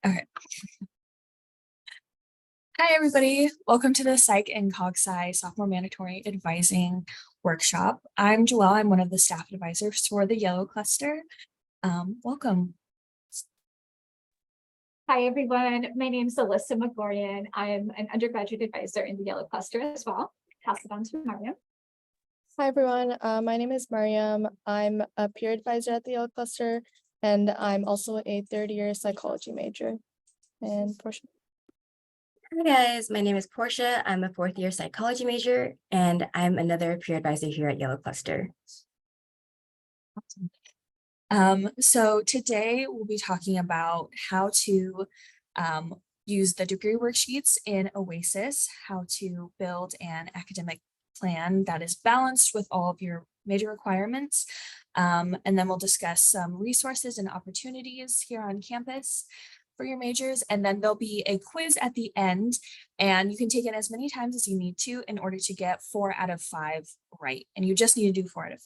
Okay. Hi, everybody. Welcome to the Psych and Cog Sci Sophomore Mandatory Advising Workshop. I'm Joelle. I'm one of the staff advisors for the Yellow Cluster. Welcome. Hi, everyone. My name is Alyssa McGorian. I'm an undergraduate advisor in the Yellow Cluster as well. Pass it on to Mariam. Hi, everyone. My name is Mariam. I'm a peer advisor at the Yellow Cluster, and I'm also a third-year psychology major. And Portia. Hi guys, my name is Portia. I'm a fourth-year psychology major, and I'm another peer advisor here at Yellow Cluster. So today we'll be talking about how to use the degree worksheets in OASIS, how to build an academic plan that is balanced with all of your major requirements. And then we'll discuss some resources and opportunities here on campus for your majors. And then there'll be a quiz at the end, and you can take it as many times as you need to in order to get 4 out of 5 right. And you just need to do 4 out of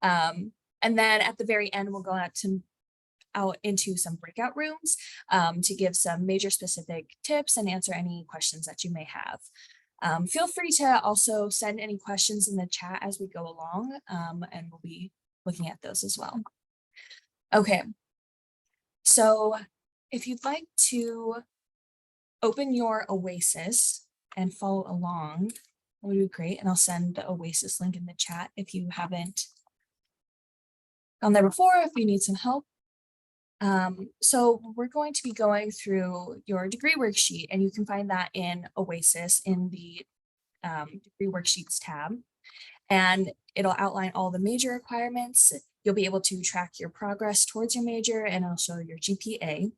5. And then at the very end, we'll go out into some breakout rooms to give some major specific tips and answer any questions that you may have. Feel free to also send any questions in the chat as we go along, and we'll be looking at those as well. Okay, so if you'd like to open your OASIS and follow along, that would be great. And I'll send the OASIS link in the chat if you haven't gone there before, if you need some help. So we're going to be going through your degree worksheet, and you can find that in OASIS in the degree worksheets tab. And it'll outline all the major requirements. You'll be able to track your progress towards your major, and it'll show your GPA.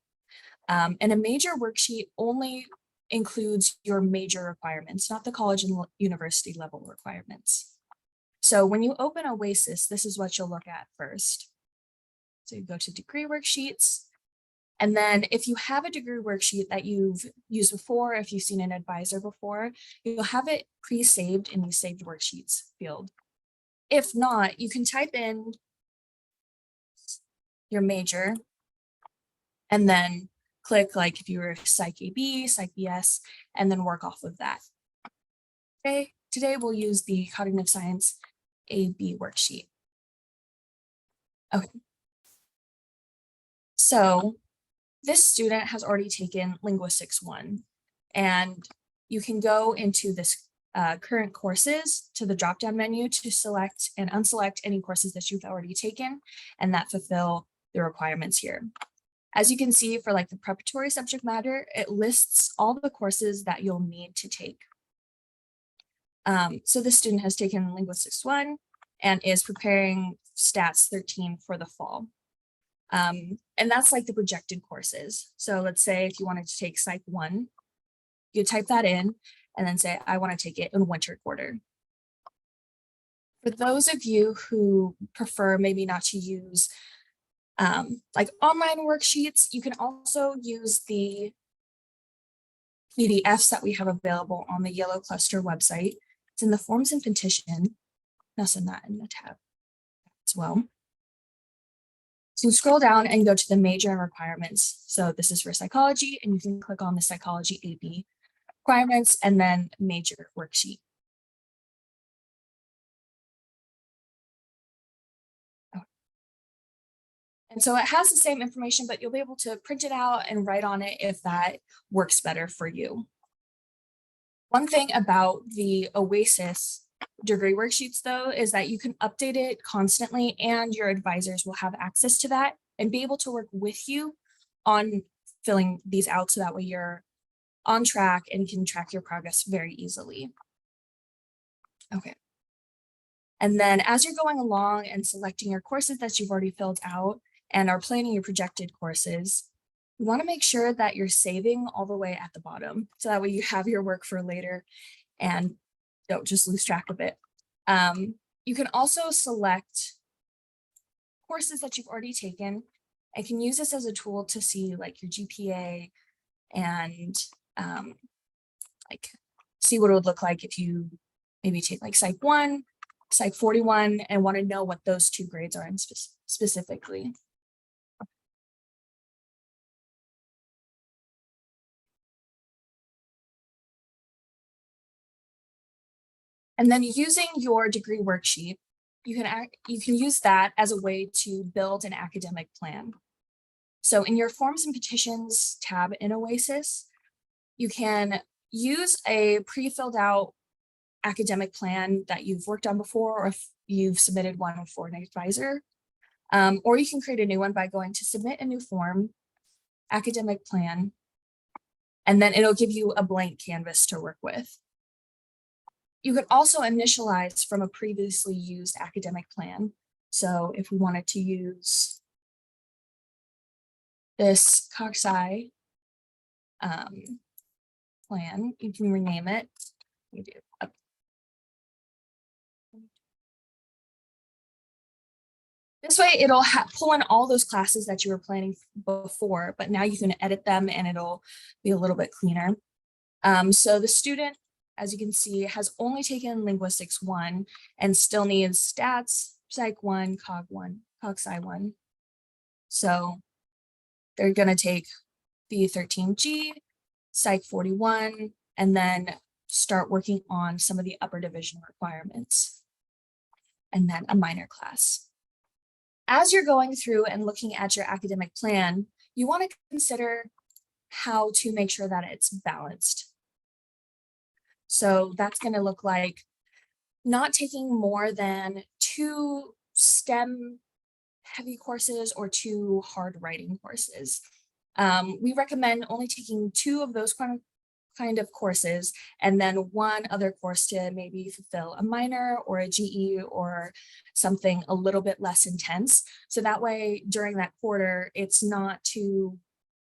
And a major worksheet only includes your major requirements, not the college and university level requirements. So when you open OASIS, this is what you'll look at first. So you go to degree worksheets. And then if you have a degree worksheet that you've used before, if you've seen an advisor before, you'll have it pre-saved in the saved worksheets field. If not, you can type in your major and then click like if you were Psych AB, Psych BS, and then work off of that. Okay, today we'll use the Cognitive Science AB worksheet. Okay. So this student has already taken Linguistics 1, and you can go into this current courses to the drop-down menu to select and unselect any courses that you've already taken and that fulfill the requirements here. As you can see, for like the preparatory subject matter, it lists all the courses that you'll need to take. So this student has taken Linguistics 1 and is preparing Stats 13 for the fall. And that's like the projected courses. So let's say if you wanted to take Psych 1, you type that in and then say, I want to take it in winter quarter. For those of you who prefer maybe not to use like online worksheets, you can also use the PDFs that we have available on the Yellow Cluster website. It's in the forms and petition. I'll send that in the tab as well. So you scroll down and go to the major and requirements. So this is for psychology, and you can click on the psychology AB requirements and then major worksheet. And so it has the same information, but you'll be able to print it out and write on it if that works better for you. One thing about the OASIS degree worksheets, though, is that you can update it constantly, and your advisors will have access to that and be able to work with you on filling these out, so that way you're on track and can track your progress very easily. Okay. And then as you're going along and selecting your courses that you've already filled out and are planning your projected courses, you want to make sure that you're saving all the way at the bottom, so that way you have your work for later and don't just lose track of it. You can also select courses that you've already taken and can use this as a tool to see like your GPA and like see what it would look like if you maybe take like Psych 1, Psych 41, and want to know what those 2 grades are in specifically. And then using your degree worksheet, you can use that as a way to build an academic plan. So in your forms and petitions tab in Oasis, you can use a pre-filled out academic plan that you've worked on before, or if you've submitted one for an advisor, or you can create a new one by going to submit a new form, academic plan, and then it'll give you a blank canvas to work with. You could also initialize from a previously used academic plan. So if we wanted to use this CogSci plan, you can rename it. We do this way, it'll pull in all those classes that you were planning before, but now you can edit them and it'll be a little bit cleaner. So the student, as you can see, has only taken Linguistics 1 and still needs Stats, Psych 1, Cog 1, Cog Sci 1. So they're going to take the 13G, Psych 41, and then start working on some of the upper division requirements, and then a minor class. As you're going through and looking at your academic plan, you want to consider how to make sure that it's balanced. So that's going to look like not taking more than 2 STEM heavy courses or 2 hard writing courses. We recommend only taking 2 of those kind of courses, and then 1 other course to maybe fulfill a minor or a GE or something a little bit less intense. So that way, during that quarter, it's not too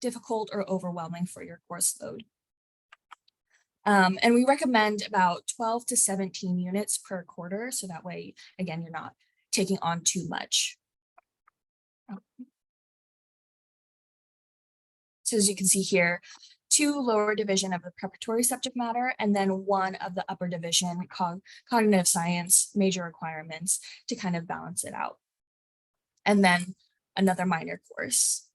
difficult or overwhelming for your course load. And we recommend about 12 to 17 units per quarter. So that way, again, you're not taking on too much. So as you can see here, 2 lower division of the preparatory subject matter, and then 1 of the upper division cognitive science major requirements to kind of balance it out. And then another minor course.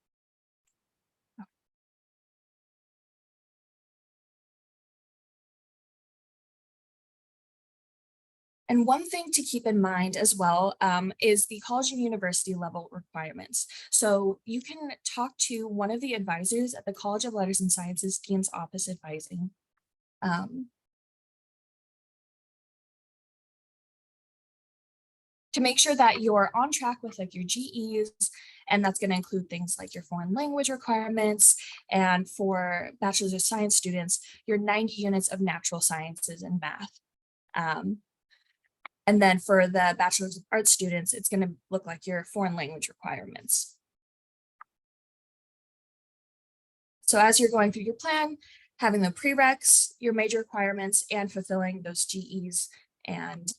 And one thing to keep in mind as well is the college and university level requirements. So you can talk to one of the advisors at the College of Letters and Sciences Dean's Office Advising. To make sure that you're on track with like your GEs, and that's going to include things like your foreign language requirements, and for Bachelor's of Science students, your 90 units of natural sciences and math. And then for the Bachelor's of Arts students, it's going to look like your foreign language requirements. So as you're going through your plan, having the prereqs, your major requirements, and fulfilling those GEs, and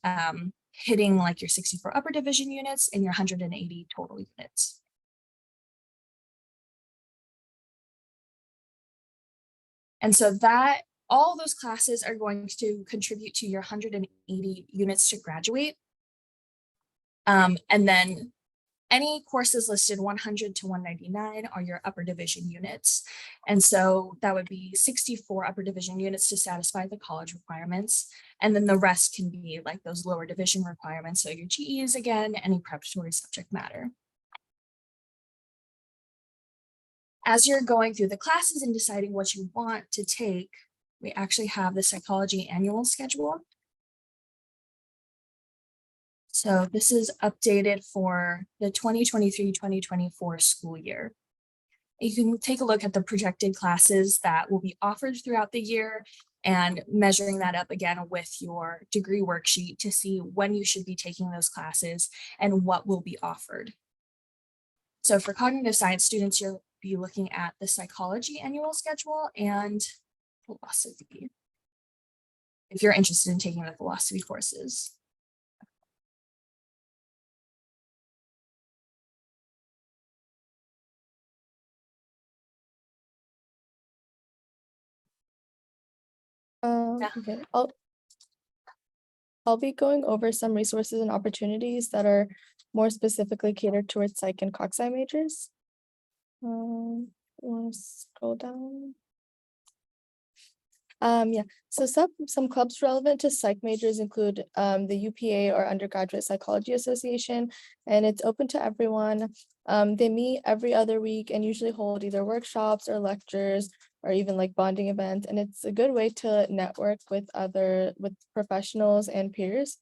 hitting like your 64 upper division units and your 180 total units. And so that all those classes are going to contribute to your 180 units to graduate. And then any courses listed 100 to 199 are your upper division units. And so that would be 64 upper division units to satisfy the college requirements. And then the rest can be like those lower division requirements. So your GEs again, any preparatory subject matter. As you're going through the classes and deciding what you want to take, we actually have the psychology annual schedule. So this is updated for the 2023-2024 school year. You can take a look at the projected classes that will be offered throughout the year and measuring that up again with your degree worksheet to see when you should be taking those classes and what will be offered. So for cognitive science students, you'll be looking at the psychology annual schedule and philosophy, if you're interested in taking the philosophy courses. Okay, I'll be going over some resources and opportunities that are more specifically catered towards psych and cog sci majors. Want to scroll down? Yeah, so some clubs relevant to psych majors include the UPA or Undergraduate Psychology Association, and it's open to everyone. They meet every other week and usually hold either workshops or lectures or even like bonding events, and it's a good way to network with professionals and peers.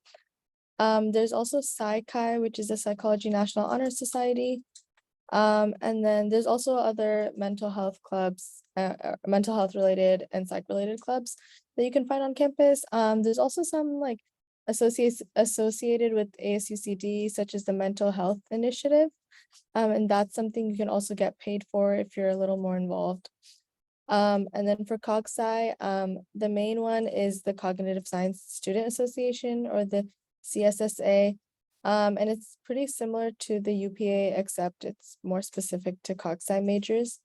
There's also Psychi, which is the Psychology National Honor Society. And then there's also other mental health clubs, mental health related and psych related clubs that you can find on campus. There's also some like associated with ASUCD, such as the Mental Health Initiative. And that's something you can also get paid for if you're a little more involved. And then for CogSci, the main one is the Cognitive Science Student Association, or the CSSA. And it's pretty similar to the UPA, except it's more specific to CogSci majors.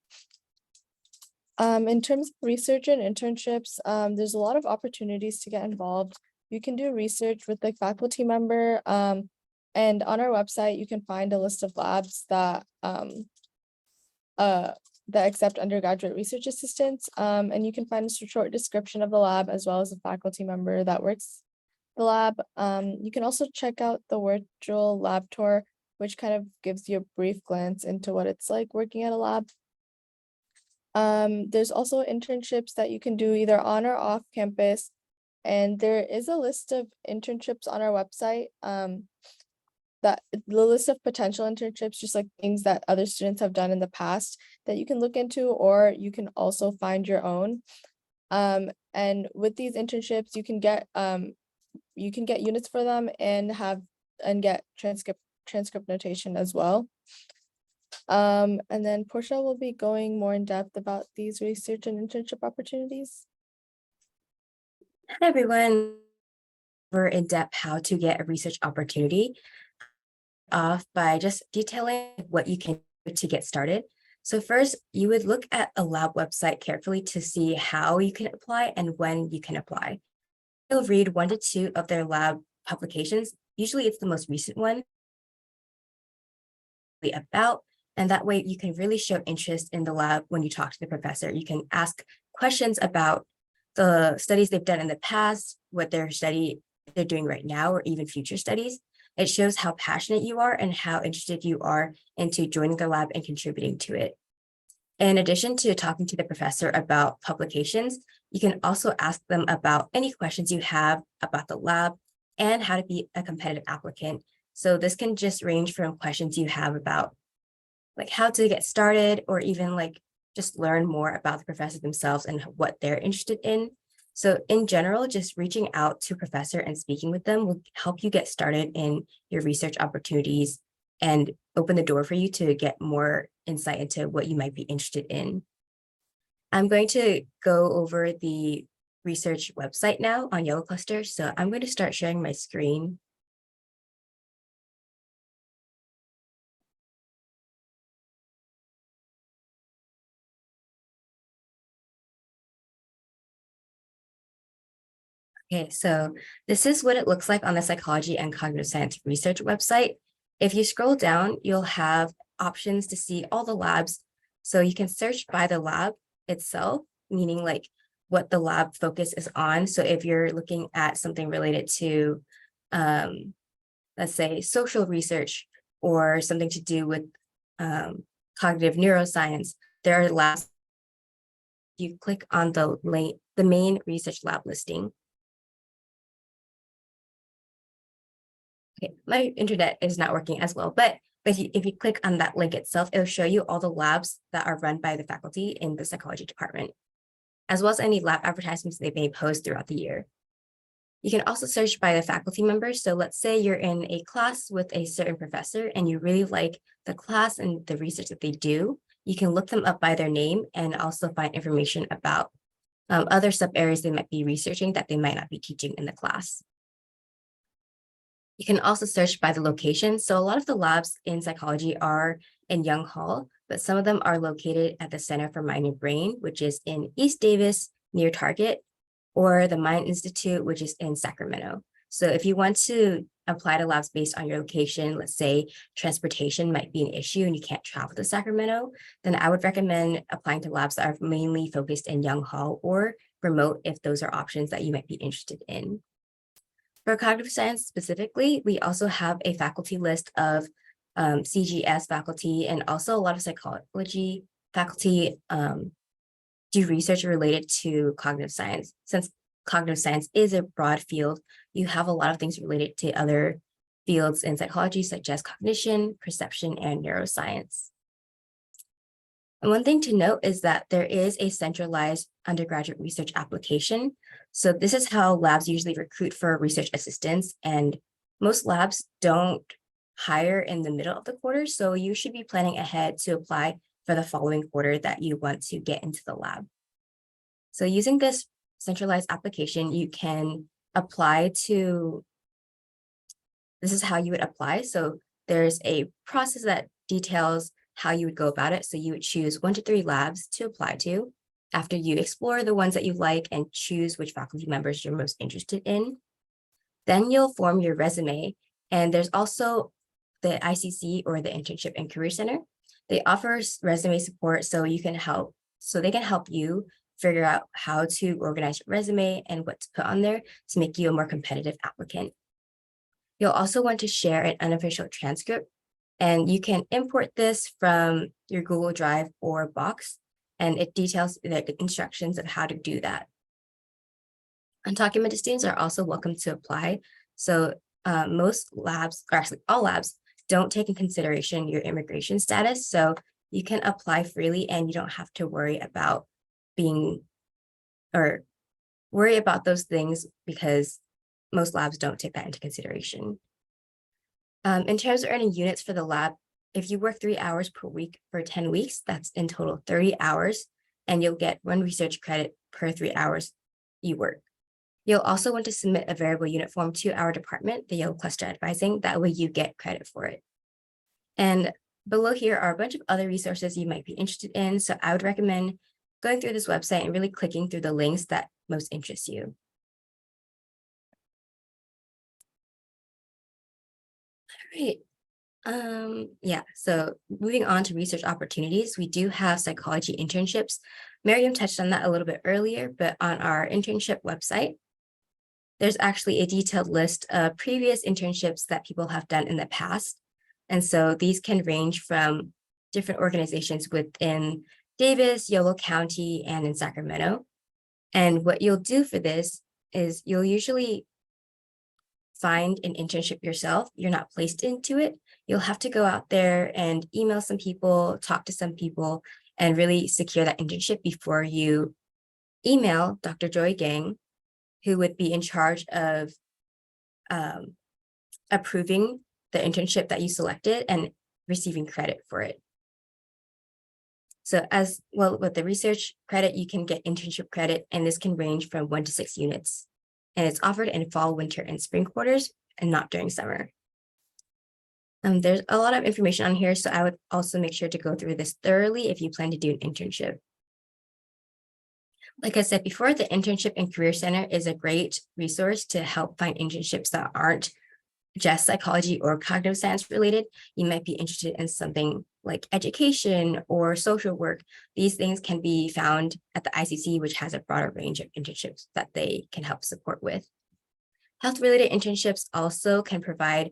In terms of research and internships, there's a lot of opportunities to get involved. You can do research with the faculty member, and on our website, you can find a list of labs that accept undergraduate research assistants, and you can find a short description of the lab as well as a faculty member that works the lab. You can also check out the virtual lab tour, which kind of gives you a brief glance into what it's like working at a lab. There's also internships that you can do either on or off campus, and there is a list of internships on our website. That the list of potential internships, just like things that other students have done in the past that you can look into, or you can also find your own. And with these internships, you can get units for them and get transcript notation as well. And then Portia will be going more in depth about these research and internship opportunities. Hi, everyone. We're in depth how to get a research opportunity off by just detailing what you can do to get started. So first, you would look at a lab website carefully to see how you can apply and when you can apply. You'll read 1 to 2 of their lab publications. Usually it's the most recent one about, and that way you can really show interest in the lab when you talk to the professor. You can ask questions about the studies they've done in the past, what they're doing right now, or even future studies. It shows how passionate you are and how interested you are into joining the lab and contributing to it. In addition to talking to the professor about publications, you can also ask them about any questions you have about the lab and how to be a competitive applicant. So this can just range from questions you have about like how to get started, or even like just learn more about the professors themselves and what they're interested in. So in general, just reaching out to a professor and speaking with them will help you get started in your research opportunities and open the door for you to get more insight into what you might be interested in. I'm going to go over the research website now on Yellow Cluster. So I'm going to start sharing my screen. Okay, so this is what it looks like on the Psychology and Cognitive Science Research website. If you scroll down, you'll have options to see all the labs. So you can search by the lab itself, meaning like what the lab focus is on. So if you're looking at something related to, let's say, social research or something to do with cognitive neuroscience, there are labs. You click on the main research lab listing. Okay, my internet is not working as well, but if you click on that link itself, it'll show you all the labs that are run by the faculty in the psychology department, as well as any lab advertisements they may post throughout the year. You can also search by the faculty members. So let's say you're in a class with a certain professor and you really like the class and the research that they do. You can look them up by their name and also find information about other sub areas they might be researching that they might not be teaching in the class. You can also search by the location. So a lot of the labs in psychology are in Young Hall, but some of them are located at the Center for Mind and Brain, which is in East Davis near Target, or the Mind Institute, which is in Sacramento. So if you want to apply to labs based on your location, let's say transportation might be an issue and you can't travel to Sacramento, then I would recommend applying to labs that are mainly focused in Young Hall or remote if those are options that you might be interested in. For cognitive science specifically, we also have a faculty list of CGS faculty and also a lot of psychology faculty do research related to cognitive science. Since cognitive science is a broad field, you have a lot of things related to other fields in psychology, such as cognition, perception, and neuroscience. And one thing to note is that there is a centralized undergraduate research application. So this is how labs usually recruit for research assistants, and most labs don't hire in the middle of the quarter. So you should be planning ahead to apply for the following quarter that you want to get into the lab. So using this centralized application, you can apply to, this is how you would apply. So there's a process that details how you would go about it. So you would choose 1 to 3 labs to apply to after you explore the ones that you like and choose which faculty members you're most interested in. Then you'll form your resume. And there's also the ICC or the Internship and Career Center. They offer resume support so they can help you figure out how to organize your resume and what to put on there to make you a more competitive applicant. You'll also want to share an unofficial transcript, and you can import this from your Google Drive or Box, and it details the instructions of how to do that. Undocumented students are also welcome to apply. So most labs, or actually all labs, don't take in consideration your immigration status. So you can apply freely and you don't have to worry about those things because most labs don't take that into consideration. In terms of earning units for the lab, if you work 3 hours per week for 10 weeks, that's in total 30 hours, and you'll get 1 research credit per 3 hours you work. You'll also want to submit a variable unit form to our department, the Yellow Cluster Advising. That way you get credit for it. And below here are a bunch of other resources you might be interested in. So I would recommend going through this website and really clicking through the links that most interest you. All right. Yeah, so moving on to research opportunities, we do have psychology internships. Miriam touched on that a little bit earlier, but on our internship website, there's actually a detailed list of previous internships that people have done in the past. And so these can range from different organizations within Davis, Yolo County, and in Sacramento. And what you'll do for this is you'll usually find an internship yourself. You're not placed into it. You'll have to go out there and email some people, talk to some people, and really secure that internship before you email Dr. Joy Gang, who would be in charge of approving the internship that you selected and receiving credit for it. So as well, with the research credit, you can get internship credit, and this can range from 1 to 6 units. And it's offered in fall, winter, and spring quarters, and not during summer. There's a lot of information on here, so I would also make sure to go through this thoroughly if you plan to do an internship. Like I said before, the Internship and Career Center is a great resource to help find internships that aren't just psychology or cognitive science related. You might be interested in something like education or social work. These things can be found at the ICC, which has a broader range of internships that they can help support with. Health-related internships also can provide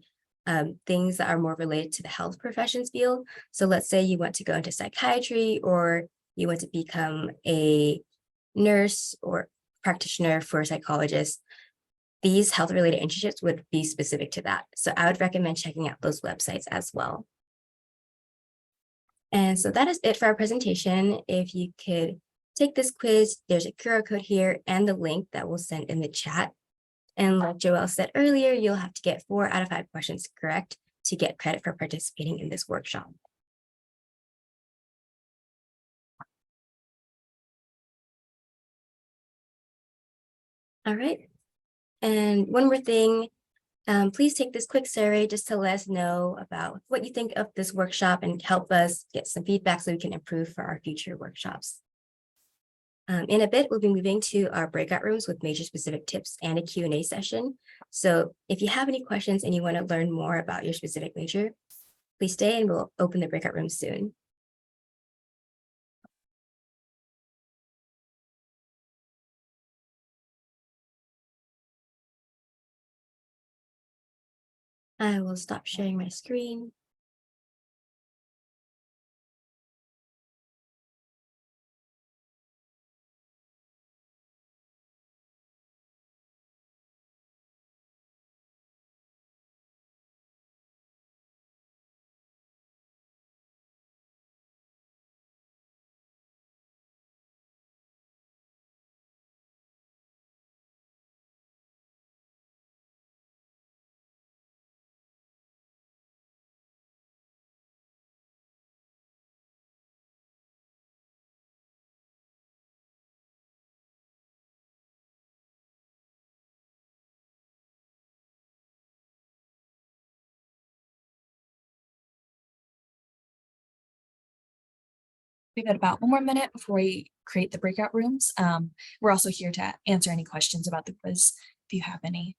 things that are more related to the health professions field. So let's say you want to go into psychiatry, or you want to become a nurse or practitioner for psychologists. These health-related internships would be specific to that. So I would recommend checking out those websites as well. And so that is it for our presentation. If you could take this quiz, there's a QR code here and the link that we'll send in the chat. And like Joelle said earlier, you'll have to get 4 out of 5 questions correct to get credit for participating in this workshop. All right. And one more thing, please take this quick survey just to let us know about what you think of this workshop and help us get some feedback so we can improve for our future workshops. In a bit, we'll be moving to our breakout rooms with major specific tips and a Q&A session. So if you have any questions and you want to learn more about your specific major, please stay and we'll open the breakout room soon. I will stop sharing my screen. We've got about 1 more minute before we create the breakout rooms. We're also here to answer any questions about the quiz if you have any.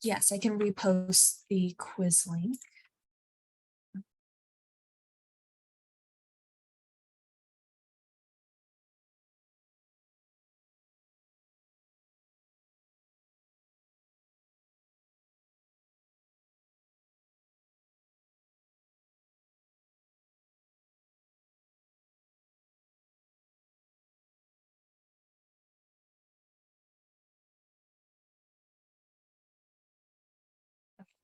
Yes, I can repost the quiz link.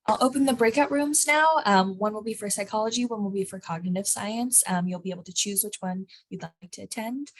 I'll open the breakout rooms now. One will be for psychology, one will be for cognitive science. You'll be able to choose which one you'd like to attend.